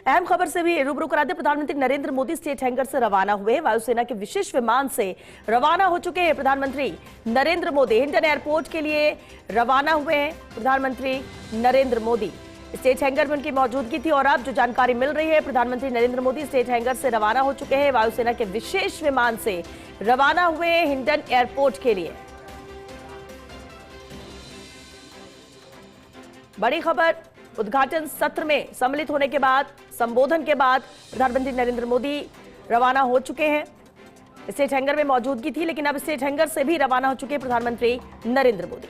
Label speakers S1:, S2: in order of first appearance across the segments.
S1: अहम खबर से भी रूबरू कराते। प्रधानमंत्री नरेंद्र मोदी स्टेट हैंगर से रवाना हुए। वायुसेना के विशेष विमान से रवाना हो चुके हैं प्रधानमंत्री नरेंद्र मोदी। हिंडन एयरपोर्ट के लिए रवाना हुए हैं प्रधानमंत्री नरेंद्र मोदी। स्टेट हैंगर में उनकी मौजूदगी थी और अब जो जानकारी मिल रही है, प्रधानमंत्री नरेंद्र मोदी स्टेट हैंगर से रवाना हो चुके हैं। वायुसेना के विशेष विमान से रवाना हुए हिंडन एयरपोर्ट के लिए। बड़ी खबर, उद्घाटन सत्र में सम्मिलित होने के बाद, संबोधन के बाद प्रधानमंत्री नरेंद्र मोदी रवाना हो चुके हैं। स्टेट हैंगर में मौजूदगी थी, लेकिन अब स्टेट हैंगर से भी रवाना हो चुके हैं प्रधानमंत्री नरेंद्र मोदी।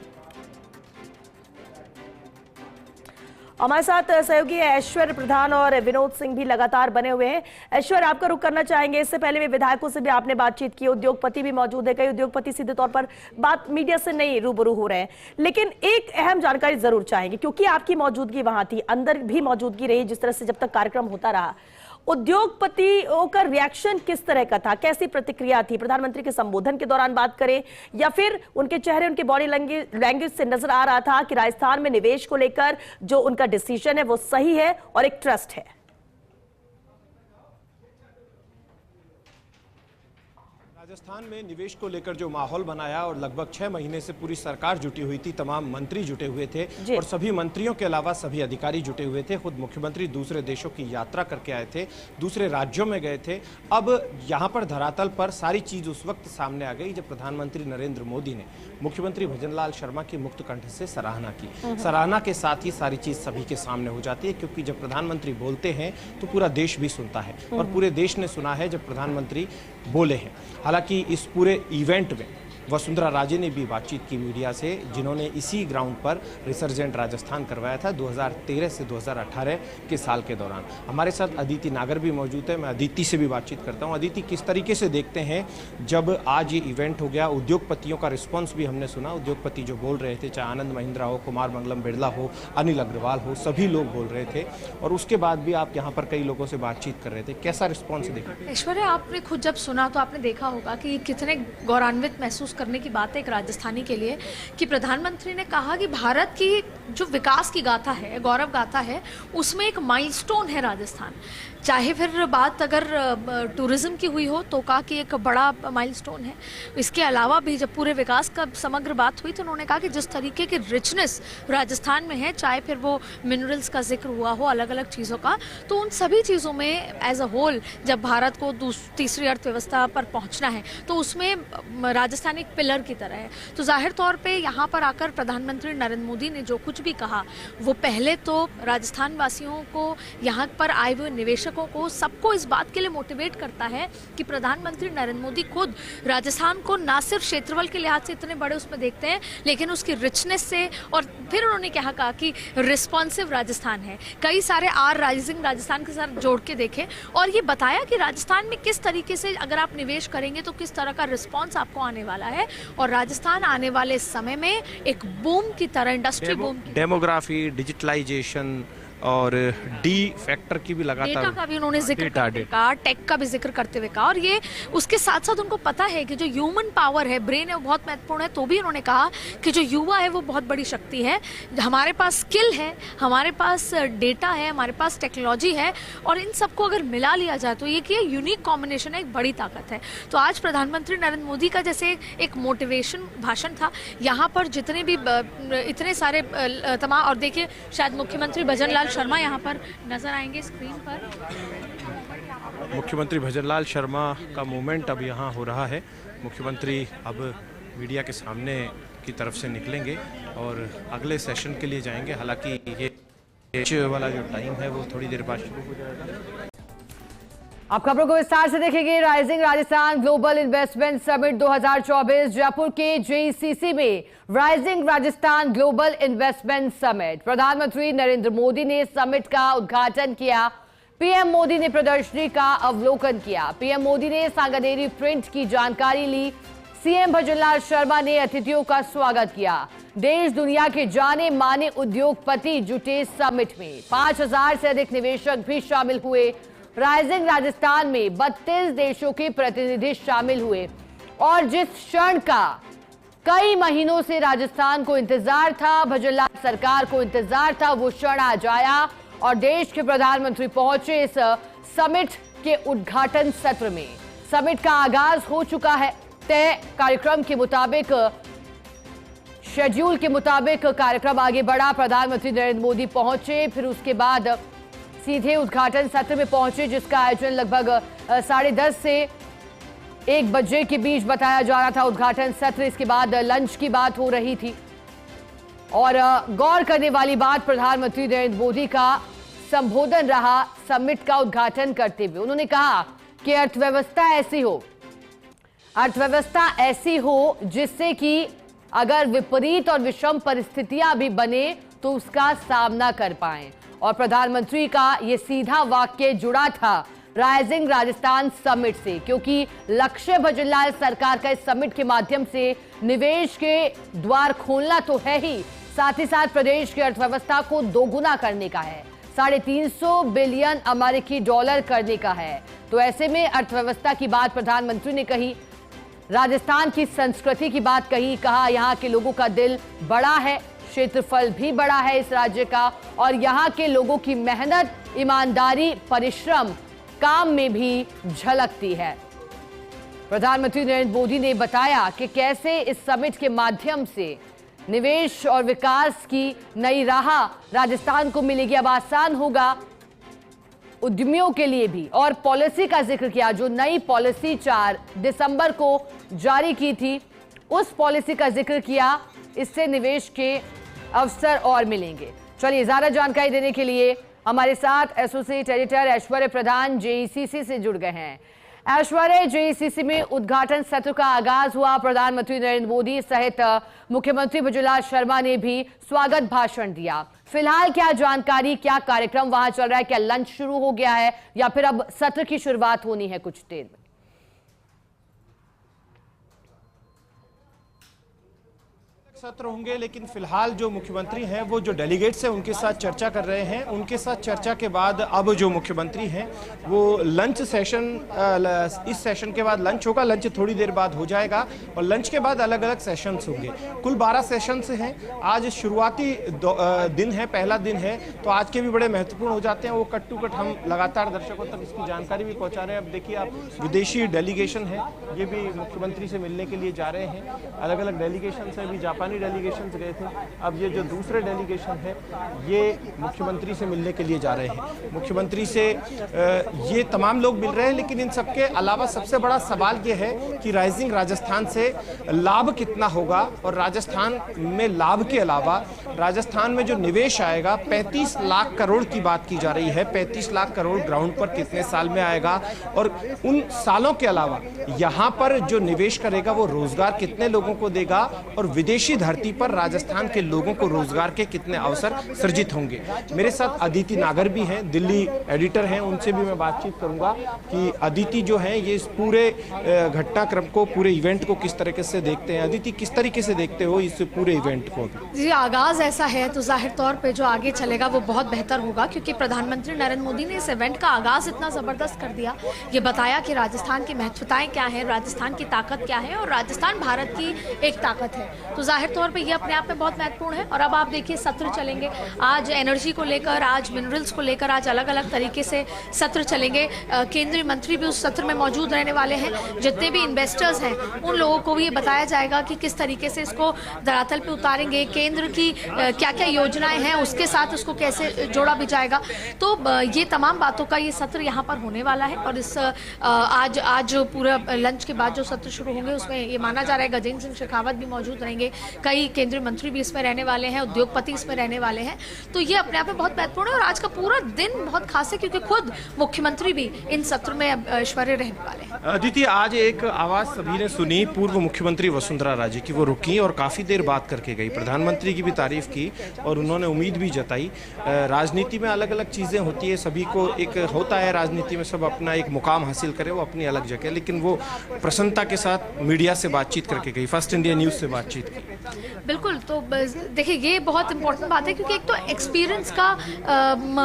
S1: हमारे साथ सहयोगी ऐश्वर्य प्रधान और विनोद सिंह भी लगातार बने हुए हैं। ऐश्वर्य, आपका रुख करना चाहेंगे। इससे पहले भी विधायकों से भी आपने बातचीत की, उद्योगपति भी मौजूद है। कई उद्योगपति सीधे तौर पर बात मीडिया से नहीं रूबरू हो रहे हैं, लेकिन एक अहम जानकारी जरूर चाहेंगे, क्योंकि आपकी मौजूदगी वहां थी, अंदर भी मौजूदगी रही जिस तरह से जब तक कार्यक्रम होता रहा। उद्योगपतियों का रिएक्शन किस तरह का था, कैसी प्रतिक्रिया थी? प्रधानमंत्री के संबोधन के दौरान बात करें या फिर उनके चेहरे, उनके बॉडी लैंग्वेज से नजर आ रहा था कि राजस्थान में निवेश को लेकर जो उनका डिसीजन है वो सही है और एक ट्रस्ट है।
S2: राजस्थान में निवेश को लेकर जो माहौल बनाया और लगभग 6 महीने से पूरी सरकार जुटी हुई थी, तमाम मंत्री जुटे हुए थे और सभी मंत्रियों के अलावा सभी अधिकारी जुटे हुए थे। खुद मुख्यमंत्री दूसरे देशों की यात्रा करके आए थे, दूसरे राज्यों में गए थे। अब यहाँ पर धरातल पर सारी चीज उस वक्त सामने आ गई जब प्रधानमंत्री नरेंद्र मोदी ने मुख्यमंत्री भजनलाल शर्मा की मुक्त कंठ से सराहना की। सराहना के साथ ही सारी चीज सभी के सामने हो जाती है, क्योंकि जब प्रधानमंत्री बोलते हैं तो पूरा देश भी सुनता है और पूरे देश ने सुना है जब प्रधानमंत्री बोले हैं। हालांकि इस पूरे इवेंट में वसुंधरा राजे ने भी बातचीत की मीडिया से, जिन्होंने इसी ग्राउंड पर रिसर्जेंट राजस्थान करवाया था 2013 से 2018 के साल के दौरान। हमारे साथ अदिति नागर भी मौजूद है। मैं अदिति से भी बातचीत करता हूं। अदिति, किस तरीके से देखते हैं जब आज ये इवेंट हो गया? उद्योगपतियों का रिस्पॉन्स भी हमने सुना, उद्योगपति जो बोल रहे थे, चाहे आनंद महिंद्रा हो, कुमार मंगलम बिरला हो, अनिल अग्रवाल हो, सभी लोग बोल रहे थे और उसके बाद भी आप यहाँ पर कई लोगों से बातचीत कर रहे थे। कैसा रिस्पॉन्स देखा?
S3: ऐश्वर्य, आपने खुद जब सुना तो आपने देखा होगा कि कितने गौरवान्वित महसूस करने की बात है एक राजस्थानी के लिए कि प्रधानमंत्री ने कहा कि भारत की जो विकास की गाथा है, गौरव गाथा है, उसमें एक माइलस्टोन है राजस्थान। चाहे फिर बात अगर टूरिज्म की हुई हो तो कहा कि एक बड़ा माइलस्टोन है। इसके अलावा भी जब पूरे विकास का समग्र बात हुई तो उन्होंने कहा कि जिस तरीके की रिचनेस राजस्थान में है, चाहे फिर वो मिनरल्स का जिक्र हुआ हो, अलग अलग चीज़ों का, तो उन सभी चीज़ों में एज अ होल जब भारत को तीसरी अर्थव्यवस्था पर पहुंचना है तो उसमें राजस्थान एक पिलर की तरह है। तो जाहिर तौर पे यहाँ पर आकर प्रधानमंत्री नरेंद्र मोदी ने जो कुछ भी कहा वो पहले तो राजस्थान वासियों को, यहाँ पर आए हुए निवेशकों को, सबको इस बात के लिए मोटिवेट करता है कि प्रधानमंत्री नरेंद्र मोदी खुद राजस्थान को ना सिर्फ क्षेत्रफल के लिहाज से इतने बड़े उसमें देखते हैं, लेकिन उसकी रिचनेस से, और फिर उन्होंने क्या कहा कि रिस्पॉन्सिव राजस्थान है। कई सारे आर राइजिंग राजस्थान के साथ जोड़ के देखे और ये बताया कि राजस्थान में किस तरीके से अगर आप निवेश करेंगे तो किस तरह का रिस्पॉन्स आपको आने वाला है और राजस्थान आने वाले समय में एक बूम की तरह, इंडस्ट्री बूम की,
S2: डेमोग्राफी, डिजिटलाइजेशन और डी फैक्टर की भी लगातार
S3: डेटा का भी उन्होंने जिक्र करते कहा, टेक का भी जिक्र करते हुए कहा। और ये उसके साथ साथ उनको पता है कि जो ह्यूमन पावर है, ब्रेन है, वो बहुत महत्वपूर्ण है। तो भी उन्होंने कहा कि जो युवा है वो बहुत बड़ी शक्ति है, हमारे पास स्किल है, हमारे पास डेटा है, हमारे पास टेक्नोलॉजी है और इन सबको अगर मिला लिया जाए तो ये यूनिक कॉम्बिनेशन है, एक बड़ी ताकत है। तो आज प्रधानमंत्री नरेंद्र मोदी का जैसे एक मोटिवेशन भाषण था, यहाँ पर जितने भी इतने सारे तमाम, और देखिए शायद मुख्यमंत्री भजनलाल शर्मा यहाँ पर नजर आएंगे स्क्रीन पर।
S2: मुख्यमंत्री भजनलाल शर्मा का मूवमेंट अब यहाँ हो रहा है। मुख्यमंत्री अब मीडिया के सामने की तरफ से निकलेंगे और अगले सेशन के लिए जाएंगे। हालांकि ये वाला जो टाइम है वो थोड़ी देर बाद शुरू हो जाएगा।
S4: अब खबरों को विस्तार से देखेंगे। Rising Rajasthan global investment summit 2024 Jaipur के जेईसीसी में rising Rajasthan global investment summit. प्रधानमंत्री नरेंद्र मोदी ने समिट का उद्घाटन किया। पीएम मोदी ने प्रदर्शनी का अवलोकन किया। पीएम मोदी ने सांगानेरी प्रिंट की जानकारी ली। सीएम भजनलाल शर्मा ने अतिथियों का स्वागत किया। देश दुनिया के जाने माने उद्योगपति जुटे समिट में। 5000 से अधिक निवेशक भी शामिल हुए। राइजिंग राजस्थान में 32 देशों के प्रतिनिधि शामिल हुए और जिस क्षण का कई महीनों से राजस्थान को इंतजार था, भजनलाल सरकार को इंतजार था, वो क्षण आज आया और देश के प्रधानमंत्री पहुंचे इस समिट के उद्घाटन सत्र में। समिट का आगाज हो चुका है। तय कार्यक्रम के मुताबिक, शेड्यूल के मुताबिक कार्यक्रम आगे बढ़ा। प्रधानमंत्री नरेंद्र मोदी पहुंचे, फिर उसके बाद सीधे उद्घाटन सत्र में पहुंचे, जिसका आयोजन लगभग 10:30 से 1 बजे के बीच बताया जा रहा था। उद्घाटन सत्र, इसके बाद लंच की बात हो रही थी और गौर करने वाली बात प्रधानमंत्री नरेंद्र मोदी का संबोधन रहा समिट का उद्घाटन करते हुए। उन्होंने कहा कि अर्थव्यवस्था ऐसी हो जिससे कि अगर विपरीत और विषम परिस्थितियां भी बने तो उसका सामना कर पाएं। और प्रधानमंत्री का यह सीधा वाक्य जुड़ा था राइजिंग राजस्थान समिट से, क्योंकि लक्ष्य भजनलाल सरकार का इस समिट के माध्यम से निवेश के द्वार खोलना तो है ही, साथ ही साथ प्रदेश की अर्थव्यवस्था को दोगुना करने का है, 350 बिलियन अमेरिकी डॉलर करने का है। तो ऐसे में अर्थव्यवस्था की बात प्रधानमंत्री ने कही, राजस्थान की संस्कृति की बात कही, कहा यहाँ के लोगों का दिल बड़ा है, क्षेत्रफल भी बड़ा है इस राज्य का, और यहाँ के लोगों की मेहनत, ईमानदारी, परिश्रम काम में भी झलकती है। प्रधानमंत्री नरेंद्र मोदी ने बताया कि कैसे इस समिट के माध्यम से निवेश और विकास की नई राह राजस्थान को मिलेगी। अब आसान होगा उद्यमियों के लिए भी। और पॉलिसी का जिक्र किया, जो नई पॉलिसी 4 दिसंबर को जारी की थी, उस पॉलिसी का जिक्र किया। इससे निवेश के अवसर और मिलेंगे। चलिए, ज्यादा जानकारी देने के लिए हमारे साथ एसोसिएट एडिटर ऐश्वर्य प्रधान जेईसीसी से जुड़ गए हैं। ऐश्वर्य, जेईसीसी में उद्घाटन सत्र का आगाज हुआ। प्रधानमंत्री नरेंद्र मोदी सहित मुख्यमंत्री भजनलाल शर्मा ने भी स्वागत भाषण दिया। फिलहाल क्या जानकारी, क्या कार्यक्रम वहां चल रहा है? क्या लंच शुरू हो गया है या फिर अब सत्र की शुरुआत होनी है कुछ देर में?
S2: सत्र होंगे, लेकिन फिलहाल जो मुख्यमंत्री हैं वो जो डेलीगेट्स हैं उनके साथ चर्चा कर रहे हैं। उनके साथ चर्चा के बाद अब जो मुख्यमंत्री हैं वो लंच सेशन, इस सेशन के बाद लंच होगा, लंच थोड़ी देर बाद हो जाएगा और लंच के बाद अलग अलग सेशंस होंगे। कुल 12 सेशंस हैं। आज शुरुआती दिन है, पहला दिन है, तो आज के भी बड़े महत्वपूर्ण हो जाते हैं। वो कट टू कट हम लगातार दर्शकों तक इसकी जानकारी भी पहुँचा रहे हैं। अब देखिए, आप विदेशी डेलीगेशन है, ये भी मुख्यमंत्री से मिलने के लिए जा रहे हैं। अलग अलग डेलीगेशन से भी जापानी डेलीगेशन गए थे, अब ये जो दूसरे डेलीगेशन है ये मुख्यमंत्री से मिलने के लिए जा रहे हैं। मुख्यमंत्री से ये तमाम लोग मिल रहे हैं, लेकिन इन सबके अलावा सबसे बड़ा सवाल ये है कि राइजिंग राजस्थान से लाभ कितना होगा। और राजस्थान में लाभ के अलावा राजस्थान में जो निवेश आएगा, 35 लाख करोड़ की बात की जा रही है। 35 लाख करोड़ ग्राउंड पर कितने साल में आएगा, और उन सालों के अलावा यहाँ पर जो निवेश करेगा वो रोजगार कितने लोगों को देगा, और विदेशी धरती पर राजस्थान के लोगों को रोजगार के कितने अवसर सृजित होंगे। मेरे साथ अदिति नागर भी हैं, दिल्ली एडिटर हैं, उनसे भी मैं बातचीत करूंगा कि अदिति जो हैं ये इस पूरे घटनाक्रम को, पूरे इवेंट को किस तरीके से देखते हैं। अदिति, किस तरीके से देखते हो इस पूरे इवेंट को?
S3: जी, आगाज ऐसा है तो जाहिर तौर पे जो आगे चलेगा वो बहुत बेहतर होगा, क्योंकि प्रधानमंत्री नरेंद्र मोदी ने इस इवेंट का आगाज इतना जबरदस्त कर दिया। ये बताया कि राजस्थान की महत्वताएं क्या है, राजस्थान की ताकत क्या है, और राजस्थान भारत की एक ताकत है। तो जाहिर तौर पे ये अपने आप में बहुत महत्वपूर्ण है। और अब आप देखिए, सत्र चलेंगे आज एनर्जी को लेकर, आज मिनरल्स को लेकर, आज अलग अलग तरीके से सत्र चलेंगे। केंद्रीय मंत्री भी उस सत्र में मौजूद रहने वाले हैं। जितने भी इन्वेस्टर्स हैं उन लोगों को भी ये बताया जाएगा कि किस तरीके से इसको धरातल पे उतारेंगे, केंद्र की क्या क्या योजनाएं हैं उसके साथ उसको कैसे जोड़ा भी जाएगा। तो ये तमाम बातों का ये सत्र यहाँ पर होने वाला है। और इस आज पूरा लंच के बाद जो सत्र शुरू होंगे उसमें ये माना जा रहा है गजेंद्र सिंह शेखावत भी मौजूद रहेंगे, कई केंद्रीय मंत्री भी इसमें रहने वाले हैं, उद्योगपति इसमें रहने वाले हैं। तो ये अपने आप में बहुत महत्वपूर्ण है। और आज का पूरा दिन बहुत खास है क्योंकि खुद मुख्यमंत्री भी इन सत्र में ऐश्वर्य रहने वाले हैं।
S2: अदिति, आज एक आवाज सभी ने सुनी पूर्व मुख्यमंत्री वसुंधरा राजे की, वो रुकी और काफी देर बात करके गई, प्रधानमंत्री की भी तारीफ की और उन्होंने उम्मीद भी जताई। राजनीति में अलग अलग चीजें होती है, सभी को एक होता है राजनीति में सब अपना एक मुकाम हासिल करे, वो अपनी अलग जगह, लेकिन वो प्रसन्नता के साथ मीडिया से बातचीत करके गई, फर्स्ट इंडिया न्यूज से बातचीत की।
S3: बिल्कुल। तो देखिए, ये बहुत इंपॉर्टेंट बात है क्योंकि एक तो एक्सपीरियंस का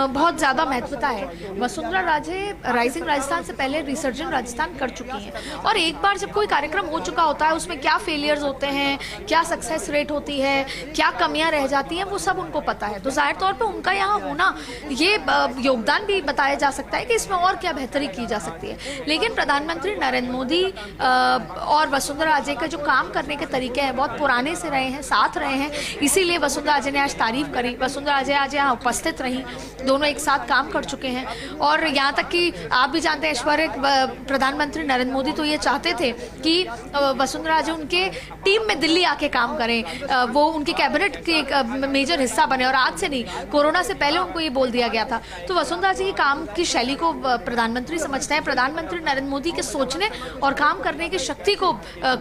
S3: बहुत ज़्यादा महत्वता है। वसुंधरा राजे राइजिंग राजस्थान से पहले रिसर्जेंट राजस्थान कर चुकी हैं, और एक बार जब कोई कार्यक्रम हो चुका होता है उसमें क्या फेलियर्स होते हैं, क्या सक्सेस रेट होती है, क्या कमियां रह जाती हैं, वो सब उनको पता है। तो जाहिर तौर पर उनका यहाँ होना ये योगदान भी बताया जा सकता है कि इसमें और क्या बेहतरी की जा सकती है। लेकिन प्रधानमंत्री नरेंद्र मोदी और वसुंधरा राजे का जो काम करने के तरीके हैं बहुत पुराने से रहे हैं, साथ रहे हैं, इसीलिए वसुंधरा राजे ने आज तारीफ करी। वसुंधरा राजे आज यहाँ उपस्थित रही, दोनों एक साथ काम कर चुके हैं। और यहाँ तक कि आप भी जानते हैं ऐश्वर्या, प्रधानमंत्री नरेंद्र मोदी तो ये चाहते थे कि वसुंधरा राजे उनके टीम में दिल्ली आके काम करें, वो उनके कैबिनेट के एक मेजर हिस्सा बने, और आज से नहीं, कोरोना से पहले उनको ये बोल दिया गया था। तो वसुंधरा जी की काम की शैली को प्रधानमंत्री समझते हैं, प्रधानमंत्री नरेंद्र मोदी के सोचने और काम करने की शक्ति को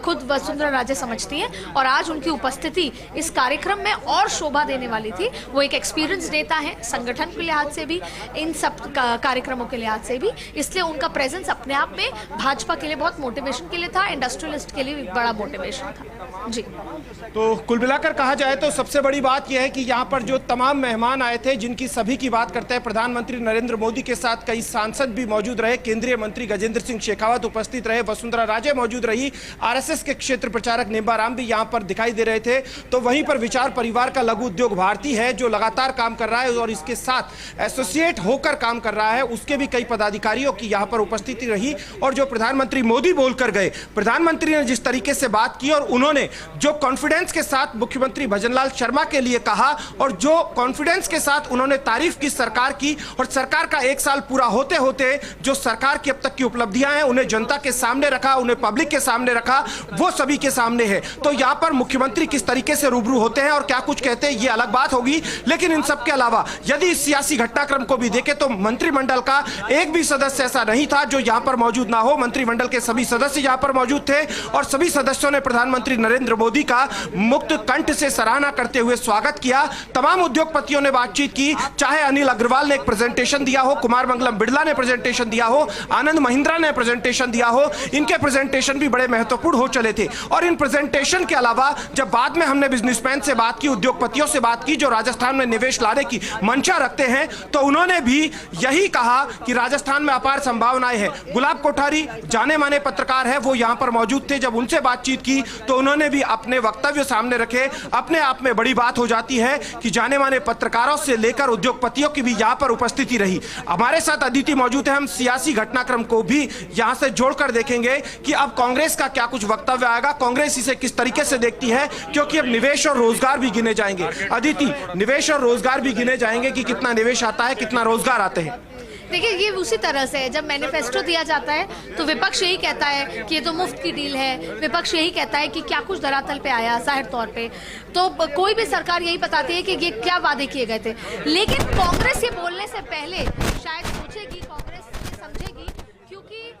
S3: खुद वसुंधरा राजे समझती हैं, और आज उनकी उपस्थिति इस कार्यक्रम में और शोभा देने वाली थी। वो एक एक्सपीरियंस नेता है, संगठन के लिहाज से भी, इन सब कार्यक्रमों के लिहाज से भी, इसलिए उनका प्रेजेंस अपने आप में भाजपा के लिए बहुत मोटिवेशन के लिए था, इंडस्ट्रियलिस्ट के लिए भी बड़ा मोटिवेशन था। जी,
S2: तो कुल मिलाकर कहा जाए तो सबसे बड़ी बात यह है कि यहाँ पर जो तमाम मेहमान आए थे, जिनकी सभी की बात करते हैं, प्रधानमंत्री नरेंद्र मोदी के साथ कई सांसद भी मौजूद रहे, केंद्रीय मंत्री गजेंद्र सिंह शेखावत उपस्थित रहे, वसुंधरा राजे मौजूद रही, आरएसएस के क्षेत्र प्रचारक निंबाराम भी यहाँ पर दिखाई दे रहे थे। तो वहीं पर विचार परिवार का लघु उद्योग भारती है जो लगातार काम कर रहा है और इसके साथ एसोसिएट होकर काम कर रहा है, उसके भी कई पदाधिकारियों की यहाँ पर उपस्थिति रही। और जो प्रधानमंत्री मोदी बोलकर गए, प्रधानमंत्री ने जिस तरीके से बात की और उन्होंने जो कॉन्फिडेंस के साथ मुख्यमंत्री भजनलाल शर्मा के लिए कहा और जो कॉन्फिडेंस के साथ उन्होंने तारीफ की सरकार की, और सरकार का एक साल पूरा होते होते जो सरकार की अब तक की उपलब्धियां हैं उन्हें जनता के सामने रखा, उन्हें पब्लिक के सामने रखा, वो सभी के सामने है। तो यहां पर मुख्यमंत्री किस तरीके से रूबरू होते हैं और क्या कुछ कहते हैं ये अलग बात होगी, लेकिन इन सब के अलावा यदि इस सियासी घटनाक्रम को भी देखें तो मंत्रिमंडल का एक भी सदस्य ऐसा नहीं था जो यहां पर मौजूद ना हो। मंत्रिमंडल के सभी सदस्य यहां पर मौजूद थे और सभी सदस्यों ने प्रधानमंत्री नरेंद्र मोदी का मुक्त कंठ से सराहना करते हुए स्वागत किया। तमाम उद्योगपतियों ने बातचीत की, चाहे अनिल अग्रवाल ने एक प्रेजेंटेशन दिया हो, कुमार मंगलम बिड़ला ने प्रेजेंटेशन दिया हो, आनंद महिंद्रा ने प्रेजेंटेशन दिया हो, इनके प्रेजेंटेशन भी बड़े महत्वपूर्ण हो चले थे। और इन प्रेजेंटेशन के अलावा जब बाद में हमने बिजनेसमैन से बात की, उद्योगपतियों से बात की जो राजस्थान में निवेश लाने की मंशा रखते हैं, तो उन्होंने भी यही कहा कि राजस्थान में अपार संभावनाएं हैं। गुलाब कोठारी जाने माने पत्रकार है, वो यहां पर मौजूद थे। जब उनसे बातचीत की तो उन्होंने भी अपने वक्तव्य सामने रखे। अपने आप में बड़ी बात हो जाती है कि जाने माने पत्रकारों से लेकर उद्योगपतियों की भी यहां पर उपस्थिति रही। हमारे साथ अदिति मौजूद है, हम सियासी घटनाक्रम को भी यहां से जोड़कर देखेंगे कि अब कांग्रेस का क्या कुछ वक्तव्य आएगा, कांग्रेस इसे किस तरीके से देखती है, क्योंकि अब निवेश और रोजगार भी गिने जाएंगे। अदिति, निवेश और रोजगार भी गिने जाएंगे कि कितना निवेश आता है, कितना रोजगार आते हैं।
S3: देखिए, ये उसी तरह से है, जब मैनिफेस्टो दिया जाता है तो विपक्ष यही कहता है कि ये तो मुफ्त की डील है, विपक्ष यही कहता है कि क्या कुछ धरातल पे आया। जाहिर तौर पे तो कोई भी सरकार यही बताती है कि ये क्या वादे किए गए थे, लेकिन कांग्रेस ये बोलने से पहले शायद सोचेगी, कांग्रेस ये समझेगी, क्योंकि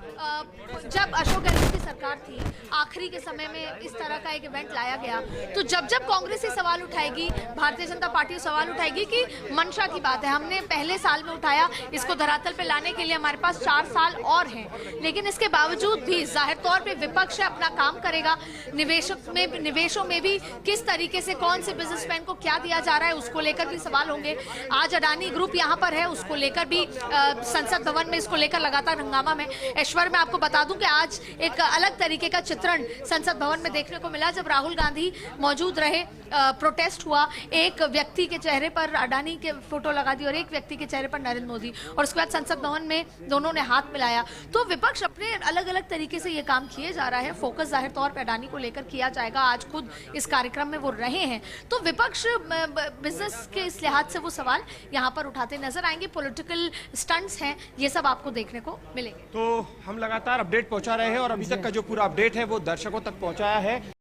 S3: जब अशोक गहलोत की सरकार थी, आखिरी के समय में इस तरह का एक इवेंट लाया गया, तो जब जब कांग्रेस ये सवाल उठाएगी, भारतीय जनता पार्टी सवाल उठाएगी कि मंशा की बात है, हमने पहले साल में उठाया, इसको धरातल पे लाने के लिए हमारे पास 4 साल और हैं, लेकिन इसके बावजूद भी जाहिर तौर पे विपक्ष अपना काम करेगा। निवेशों में भी किस तरीके से कौन से बिजनेसमैन को क्या दिया जा रहा है उसको लेकर भी सवाल होंगे। आज अडानी ग्रुप यहाँ पर है, उसको लेकर भी संसद भवन में इसको लेकर लगातार हंगामा में। ऐश्वर्या, मैं आपको बता दूं कि आज एक अलग तरीके का चित्रण संसद भवन में देखने को मिला। जब राहुल गांधी मौजूद रहे, प्रोटेस्ट हुआ, एक व्यक्ति के चेहरे पर अडानी के फोटो लगा दी और एक व्यक्ति के चेहरे पर नरेंद्र मोदी, और उसके बाद संसद भवन में दोनों ने हाथ मिलाया। तो विपक्ष अपने अलग अलग तरीके से ये काम किए जा रहा है। फोकस जाहिर तौर पर अडानी को लेकर किया जाएगा, आज खुद इस कार्यक्रम में वो रहे हैं। तो विपक्ष बिजनेस के इस लिहाज से वो सवाल यहाँ पर उठाते नजर आएंगे। पॉलिटिकल स्टंट्स हैं, ये सब आपको देखने को मिलेंगे।
S2: तो हम लगातार अपडेट पहुंचा रहे हैं और अभी तक का जो पूरा अपडेट है वो दर्शकों तक पहुंचाया है।